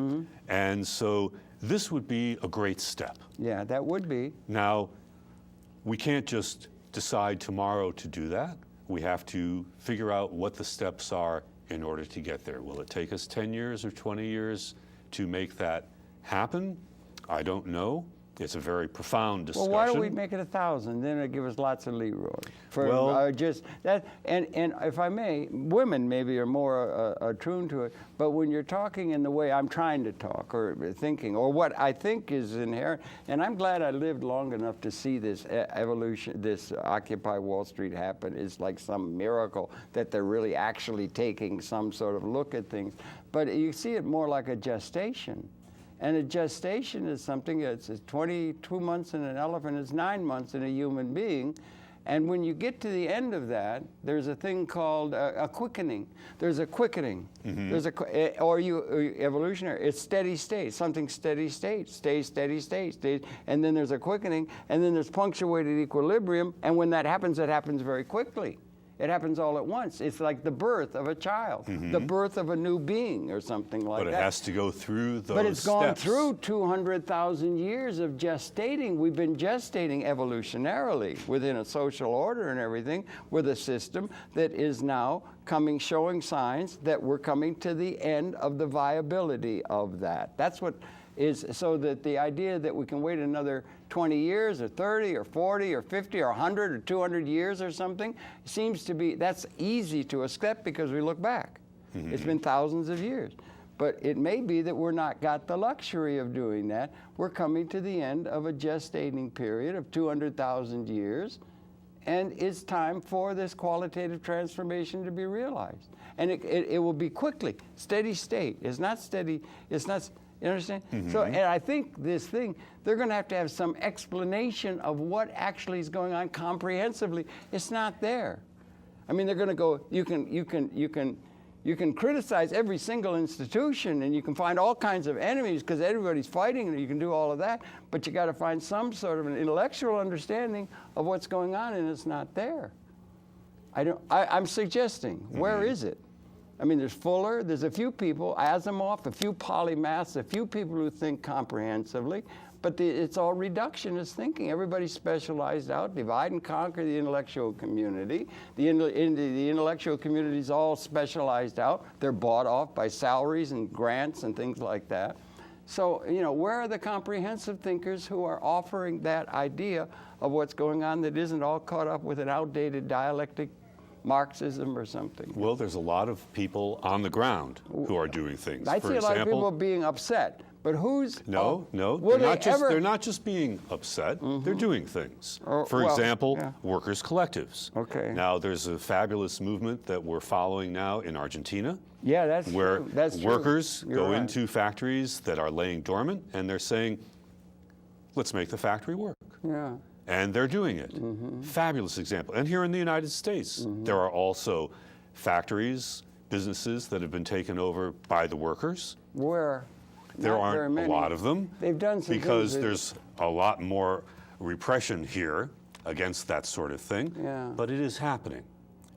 And so this would be a great step. Yeah, that would be. Now, we can't just decide tomorrow to do that. We have to figure out what the steps are in order to get there. Will it take us 10 years or 20 years to make that happen? I don't know. It's a very profound discussion. Well, why don't we make it 1,000? Then it'll give us lots of leeway. Just that, and if I may, women maybe are more attuned to it. But when you're talking in the way I'm trying to talk, or thinking, or what I think is inherent, and I'm glad I lived long enough to see this evolution, this Occupy Wall Street happen. It's like some miracle that they're really actually taking some sort of look at things. But you see it more like a gestation. And a gestation is something that's 22 months in an elephant, it's 9 months in a human being. And when you get to the end of that, there's a thing called a quickening. There's a quickening. There's evolutionary, it's steady state, something steady state, stays steady state, stays, and then there's a quickening, and then there's punctuated equilibrium, and when that happens, it happens very quickly. It happens all at once. It's like the birth of a child, the birth of a new being or something like that. But it has to go through those steps. But it's gone through 200,000 years of gestating. We've been gestating evolutionarily within a social order and everything with a system that is now showing signs that we're coming to the end of the viability of that. That's what is, so that the idea that we can wait another 20 years or 30 or 40 or 50 or 100 or 200 years or something seems to be, that's easy to accept because we look back. It's been thousands of years. But it may be that we're not got the luxury of doing that. We're coming to the end of a gestating period of 200,000 years, and it's time for this qualitative transformation to be realized. And it will be quickly, steady state. It's not steady, it's not, you understand? So, and I think this thing, they're going to have some explanation of what actually is going on comprehensively. It's not there. I mean, they're going to go, you can criticize every single institution and you can find all kinds of enemies because everybody's fighting and you can do all of that, but you got to find some sort of an intellectual understanding of what's going on, and it's not there. I'm suggesting, where is it? I mean, there's Fuller, there's a few people, Asimov, a few polymaths, a few people who think comprehensively, But it's all reductionist thinking. Everybody's specialized out, divide and conquer the intellectual community. The intellectual community is all specialized out. They're bought off by salaries and grants and things like that. So, you know, where are the comprehensive thinkers who are offering that idea of what's going on that isn't all caught up with an outdated dialectic Marxism or something? Well, there's a lot of people on the ground who are doing things. I see a lot of people being upset, but who's... No, they're not just being upset, they're doing things. For example, workers' collectives. Okay. Now, there's a fabulous movement that we're following now in Argentina. Yeah, that's where true. That's workers true. go into factories that are laying dormant, and they're saying, let's make the factory work. Yeah. And they're doing it. Fabulous example. And here in the United States, there are also factories, businesses that have been taken over by the workers. Where? There aren't a lot of them. They've done some because things there's a lot more repression here against that sort of thing. Yeah. But it is happening.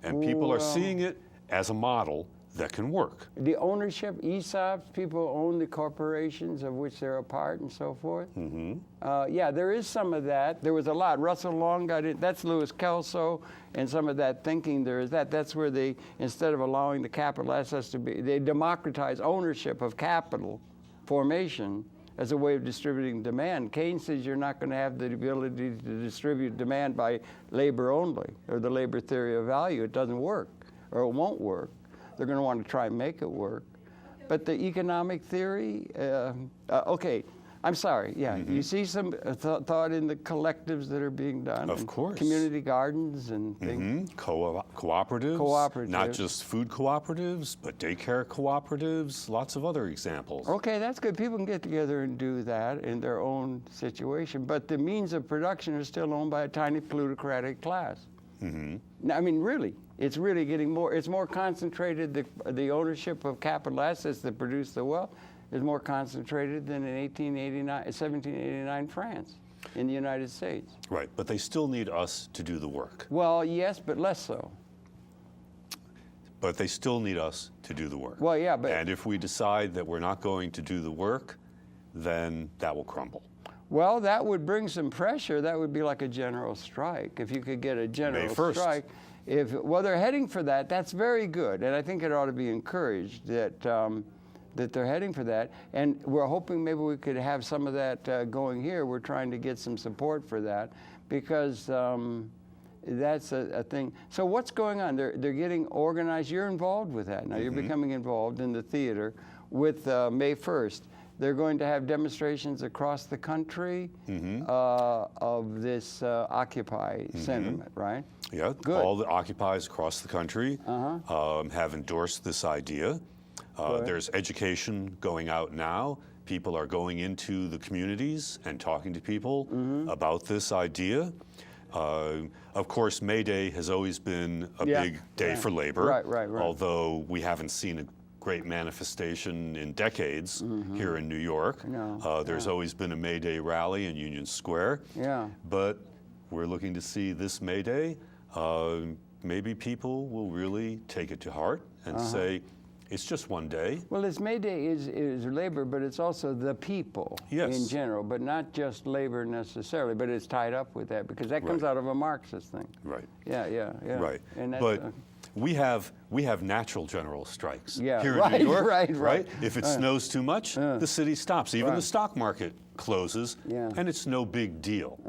And people are seeing it as a model that can work. The ownership, ESOPs, people own the corporations of which they're a part and so forth. Yeah, there is some of that. There was a lot. Russell Long got it. That's Louis Kelso, and some of that thinking. There is that. That's where they, instead of allowing the capital assets to be, they democratize ownership of capital formation as a way of distributing demand. Keynes says you're not going to have the ability to distribute demand by labor only, or the labor theory of value. It doesn't work, or it won't work. They're going to want to try and make it work. But the economic theory, okay, I'm sorry, yeah. You see some thought in the collectives that are being done? Of course. Community gardens and things. Cooperatives. Cooperatives. Not just food cooperatives, but daycare cooperatives, lots of other examples. Okay, that's good. People can get together and do that in their own situation, but the means of production are still owned by a tiny plutocratic class. Now, I mean, really, it's really getting more, it's more concentrated, the ownership of capital assets that produce the wealth is more concentrated than in 1789 France, in the United States. Right, but they still need us to do the work. Well, yes, but less so. But they still need us to do the work. Well, yeah, but... And if we decide that we're not going to do the work, then that will crumble. Well, that would bring some pressure. That would be like a general strike. If you could get a general strike. Well, they're heading for that. That's very good. And I think it ought to be encouraged that, that they're heading for that. And we're hoping maybe we could have some of that going here. We're trying to get some support for that because that's a thing. So what's going on? They're getting organized. You're involved with that now. You're becoming involved in the theater with May 1st. They're going to have demonstrations across the country of this Occupy sentiment, right? Yeah, good. All the occupies across the country have endorsed this idea. There's education going out now. People are going into the communities and talking to people about this idea. Of course, May Day has always been a big day for labor, right. although we haven't seen a great manifestation in decades here in New York. There's always been a May Day rally in Union Square. But we're looking to see this May Day, maybe people will really take it to heart and say, it's just one day. Well, it's May Day is labor, but it's also the people in general, but not just labor necessarily, but it's tied up with that because that comes out of a Marxist thing. Right. Yeah. Right. And that's, but we have natural general strikes here right, in New York. Right. If it snows too much, the city stops. Even the stock market closes, and it's no big deal.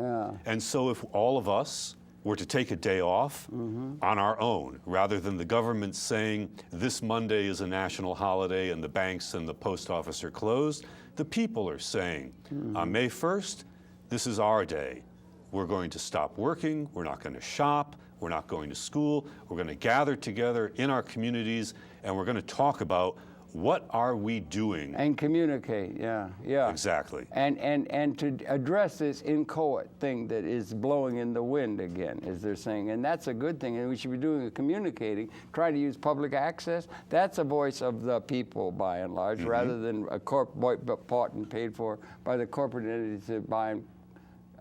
And so if all of us were to take a day off on our own, rather than the government saying this Monday is a national holiday and the banks and the post office are closed, the people are saying on May 1st, this is our day. We're going to stop working, we're not going to shop, we're not going to school, we're going to gather together in our communities and we're going to talk about what are we doing? And communicate, yeah. Exactly. And to address this inchoate thing that is blowing in the wind again, as they're saying. And that's a good thing, and we should be doing communicating, try to use public access. That's a voice of the people, by and large, rather than a bought and paid for by the corporate entities that buy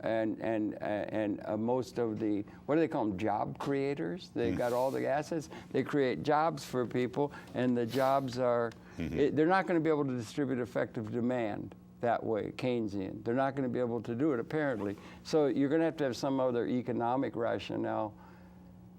and most of the, what do they call them, job creators? They've got all the assets. They create jobs for people, and the jobs are, they're not going to be able to distribute effective demand that way, Keynesian. They're not going to be able to do it, apparently. So you're going to have some other economic rationale.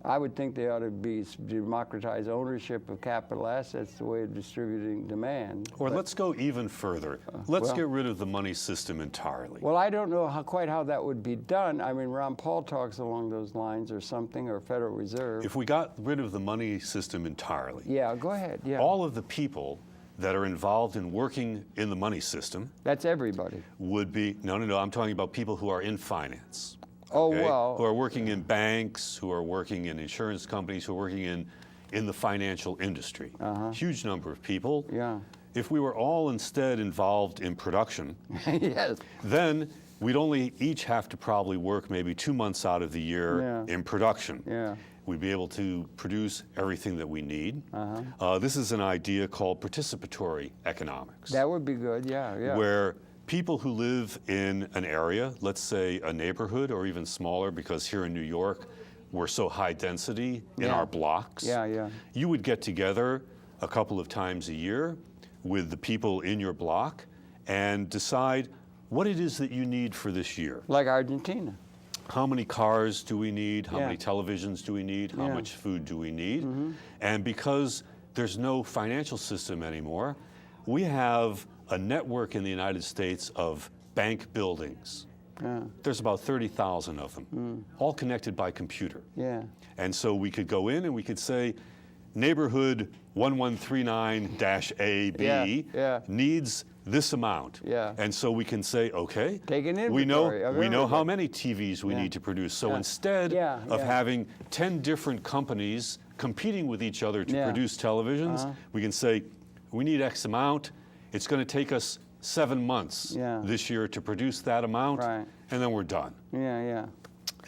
I would think they ought to be democratize ownership of capital assets, the way of distributing demand. Or let's go even further. Let's get rid of the money system entirely. Well, I don't know quite how that would be done. I mean, Ron Paul talks along those lines or something, or Federal Reserve. If we got rid of the money system entirely, yeah, go ahead. Yeah, all of the people that are involved in working in the money system, that's everybody, would be, no, I'm talking about people who are in finance. Oh, Okay? well. Who are working in banks, who are working in insurance companies, who are working in the financial industry. Huge number of people. Yeah. If we were all instead involved in production, yes, then we'd only each have to probably work maybe 2 months out of the year in production. Yeah. We'd be able to produce everything that we need. This is an idea called participatory economics. that would be good. Yeah, yeah. Where people who live in an area, let's say a neighborhood or even smaller, because here in New York, we're so high density in our blocks. Yeah, yeah. You would get together a couple of times a year with the people in your block and decide what it is that you need for this year. Like Argentina. How many cars do we need? How many televisions do we need? How Yeah. much food do we need? And because there's no financial system anymore, we have a network in the United States of bank buildings. There's about 30,000 of them, all connected by computer. Yeah. And so we could go in and we could say, neighborhood 1139-AB needs this amount. Yeah. And so we can say, okay, Take an we inventory of know how everything. many TVs we need to produce. So instead of having 10 different companies competing with each other to produce televisions, we can say, we need X amount. It's going to take us 7 months this year to produce that amount, and then we're done. Yeah, yeah.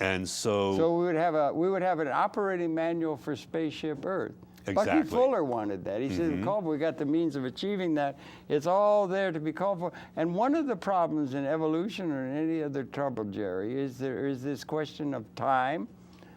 And so we would have an operating manual for Spaceship Earth. Exactly. Bucky Fuller wanted that. He said, we got the means of achieving that. It's all there to be called for. And one of the problems in evolution or in any other trouble, Jerry, is there is this question of time.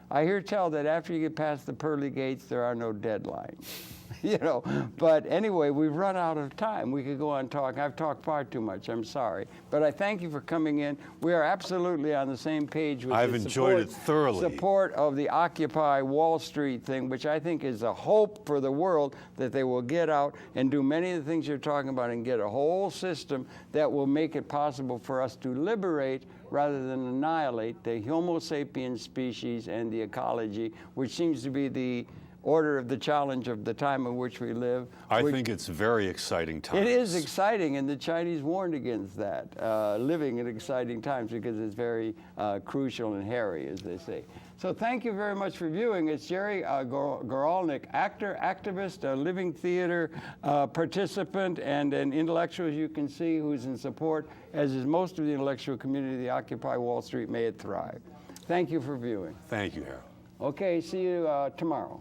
I hear tell that after you get past the pearly gates, there are no deadlines. You know, but anyway, we've run out of time. We could go on talking. I've talked far too much. I'm sorry. But I thank you for coming in. We are absolutely on the same page with I've enjoyed it thoroughly. Support of the Occupy Wall Street thing, which I think is a hope for the world that they will get out and do many of the things you're talking about and get a whole system that will make it possible for us to liberate rather than annihilate the Homo sapiens species and the ecology, which seems to be the order of the challenge of the time in which we live. I think it's very exciting times. It is exciting, and the Chinese warned against that, living in exciting times, because it's very crucial and hairy, as they say. So thank you very much for viewing. It's Jerry Goralnick, actor, activist, a living theater participant, and an intellectual, as you can see, who's in support, as is most of the intellectual community, the Occupy Wall Street. May it thrive. Thank you for viewing. Thank you, Harold. Okay, see you tomorrow.